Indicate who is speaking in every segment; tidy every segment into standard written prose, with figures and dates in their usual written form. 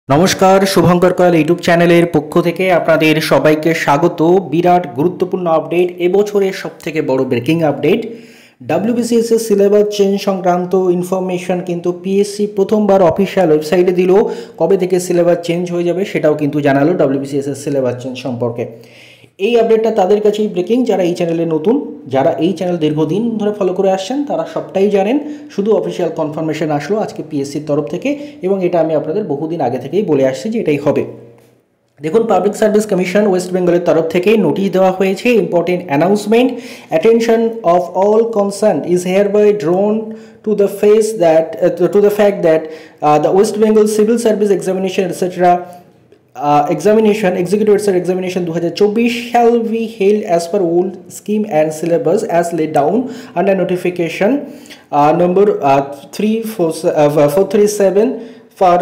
Speaker 1: নমস্কার, শুভঙ্কর কয়াল ইউটিউব চ্যানেলের পক্ষ থেকে আপনাদের সবাইকে স্বাগত। বিরাট গুরুত্বপূর্ণ আপডেট, এবছরের সবথেকে বড় ব্রেকিং আপডেট। ডাব্লিউবিসিএস এর সিলেবাস চেঞ্জ সংক্রান্ত ইনফরমেশন কিন্তু পিএসসি প্রথমবার অফিসিয়াল ওয়েবসাইটে দিল। কবে থেকে সিলেবাস চেঞ্জ হয়ে যাবে সেটাও কিন্তু জানালো ডাব্লিউবিসিএস এর সিলেবাস চেঞ্জ সম্পর্কে। এই আপডেটটা তাদের কাছেই ব্রেকিং যারা এই চ্যানেলে নতুন, যারা এই চ্যানেল দীর্ঘদিন ধরে ফলো করে আসছেন তারা সবটাই জানেন। শুধু অফিসিয়াল কনফার্মেশন আসলো আজকে পিএসসির তরফ থেকে, এবং এটা আমি আপনাদের বহুদিন আগে থেকেই বলে আসছি যে এটাই হবে। দেখুন, পাবলিক সার্ভিস কমিশন ওয়েস্ট বেঙ্গলের তরফ থেকে নোটিশ দেওয়া হয়েছে। Important announcement, attention of all concern is hereby drawn to the face that to the fact that the West Bengal Civil Service Examination etc. Examination executive examination 2024 shall be held as per old scheme and syllabus as laid down under notification number 437 for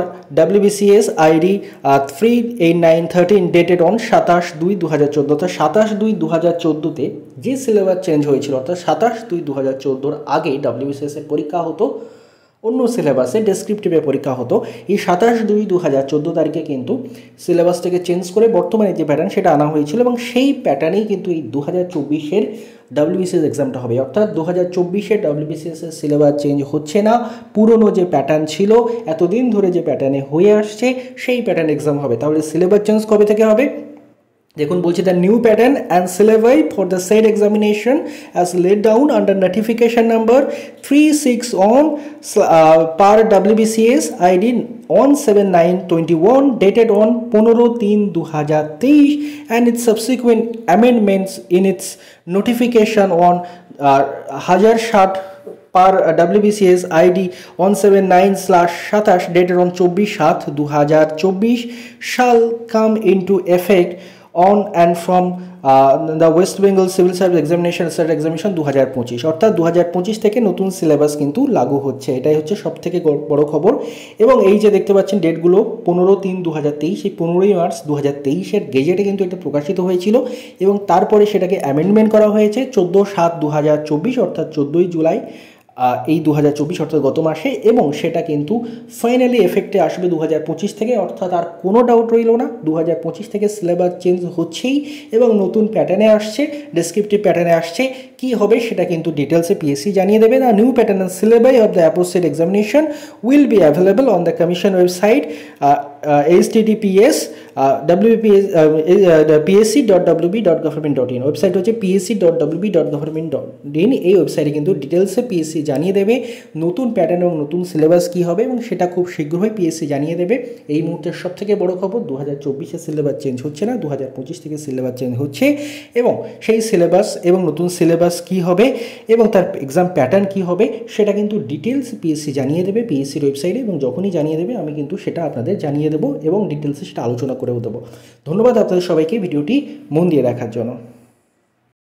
Speaker 1: WBCS ID 38913 dated on 27/2/2014 অর্থাৎ 27/2/2014 যে syllabus change হয়েছিল, অর্থাৎ 27/2/2014 আগে WBCS এর পরীক্ষা হতো অন্য সিলেবাসে, ডেসক্রিপটিভে পরীক্ষা হতো। এই 27/2/2014 তারিখে কিন্তু সিলেবাসটাকে চেঞ্জ করে বর্তমানে যে প্যাটার্ন সেটা আনা হয়েছিল, এবং সেই প্যাটার্নেই কিন্তু এই 2024-এর ডাব্লিউবিসিএস এক্সামটা হবে। অর্থাৎ 2024-এর ডাব্লিউবিসিএসের সিলেবাস চেঞ্জ হচ্ছে না, পুরনো যে প্যাটার্ন ছিল এতদিন ধরে যে প্যাটার্নে হয়ে আসছে সেই প্যাটার্ন এক্সাম হবে। তাহলে সিলেবাস চেঞ্জ কবে থেকে হবে? দেখুন, বলছি the new pattern and syllabi for the said examination as laid down under notification number 36 on par WBCS ID 17921 dated on 15/3/2023 and its subsequent amendments in its notification on 1060 per WBCS ID 179/27 dated on 24/7/2024 shall come into effect on and from the West Bengal Civil Service Examination Examination 2025। অর্থাৎ 2025 থেকে নতুন syllabus কিন্তু লাগু হচ্ছে। এটাই হচ্ছে সব থেকে বড় খবর। এবং এই যে দেখতে পাচ্ছেন ডেটগুলো 15/3/2023, এই 15ই মার্চ 2023-এর গেজেটে কিন্তু এটা প্রকাশিত হয়েছিল, এবং তারপরে সেটাকে অ্যামেন্ডমেন্ট করা হয়েছে 14/7/2024 অর্থাৎ 14ই জুলাই এই 2024 অর্থাৎ গত মাসে, এবং সেটা কিন্তু ফাইনালি এফেক্টে আসবে 2025 থেকে। অর্থাৎ আর কোনো ডাউট রইল না, 2025 থেকে সিলেবাস চেঞ্জ হচ্ছেই এবং নতুন প্যাটার্নে আসছে, ডেসক্রিপটিভ প্যাটার্নে আসছে। কি হবে সেটা কিন্তু ডিটেলসে পিএসসি জানিয়ে দেবে। The new pattern and syllabi of the approached examination will be available on the commission website https psc.wb.government.in। Website হচ্ছে psc.wb.government.in। এই ওয়েবসাইটে কিন্তু ডিটেলসে পিএসসি জানিয়ে দেবে নতুন প্যাটার্ন এবং নতুন সিলেবাস কী হবে, এবং সেটা খুব শীঘ্রই পিএসসি জানিয়ে দেবে। এই মুহূর্তের সবথেকে বড় খবর, 2024-এর সিলেবাস চেঞ্জ হচ্ছে না, 2025 থেকে সিলেবাস চেঞ্জ হচ্ছে, এবং সেই সিলেবাস এবং নতুন সিলেবাস কী হবে এবং তার এক্সাম প্যাটার্ন কী হবে সেটা কিন্তু ডিটেলস পিএসসি জানিয়ে দেবে পিএসসির ওয়েবসাইটে, এবং যখনই জানিয়ে দেবে আমি কিন্তু সেটা আপনাদের জানিয়ে দেবো এবং ডিটেলসে সেটা আলোচনা করেও দেবো। ধন্যবাদ আপনাদের সবাইকে ভিডিওটি মন দিয়ে দেখার জন্য।